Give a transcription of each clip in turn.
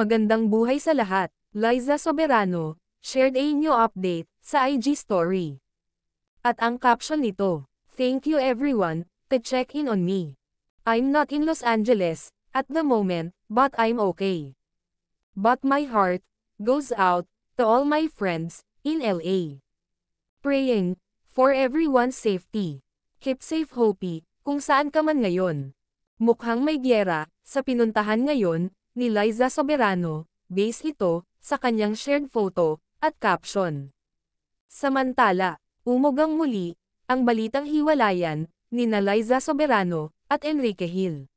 Magandang buhay sa lahat. Liza Soberano shared a new update sa IG story. At ang caption nito, "Thank you everyone to check in on me. I'm not in Los Angeles at the moment, but I'm okay. But my heart goes out to all my friends in LA. Praying for everyone's safety. Keep safe Hopi, kung saan ka man ngayon." Mukhang may gyera sa pinuntahan ngayon ni Liza Soberano, base ito sa kanyang shared photo at caption. Samantala, umugang muli ang balitang hiwalayan ni Liza Soberano at Enrique Hill.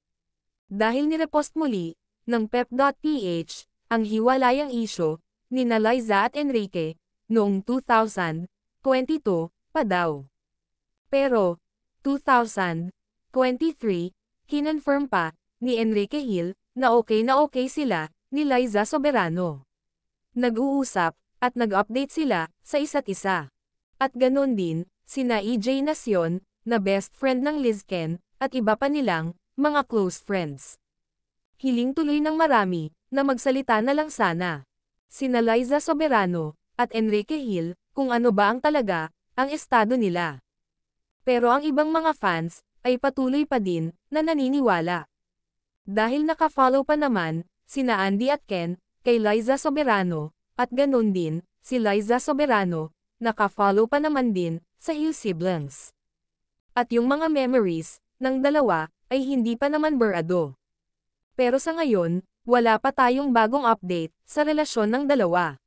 Dahil nirepost muli ng pep.ph ang hiwalayang isyu ni Liza at Enrique noong 2022 pa daw. Pero, 2023, kinonfirm pa ni Enrique Hill na okay sila ni Liza Soberano. Nag-uusap at nag-update sila sa isa't isa. At ganon din, sina EJ Nacion, na best friend ng Lizken, at iba pa nilang mga close friends. Hiling tuloy ng marami na magsalita na lang sana sina Liza Soberano at Enrique Hill kung ano ba ang talaga ang estado nila. Pero ang ibang mga fans ay patuloy pa din na naniniwala. Dahil naka-follow pa naman sina Andy at Ken kay Liza Soberano, at ganon din si Liza Soberano, naka-follow pa naman din sa Hill siblings. At yung mga memories ng dalawa ay hindi pa naman barado. Pero sa ngayon, wala pa tayong bagong update sa relasyon ng dalawa.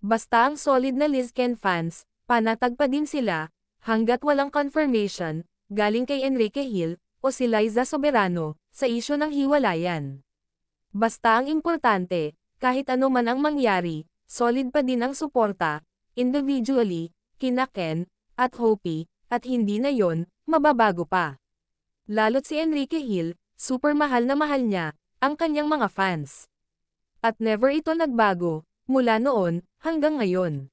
Basta ang solid na Lizken fans, panatag pa din sila, hanggat walang confirmation galing kay Enrique Hill o si Liza Soberano sa isyu ng hiwalayan. Basta ang importante, kahit ano man ang mangyari, solid pa din ang suporta, individually, kina Ken, at Hopi, at hindi na yon mababago pa. Lalo't si Enrique Hill, super mahal na mahal niya ang kanyang mga fans. At never ito nagbago, mula noon hanggang ngayon.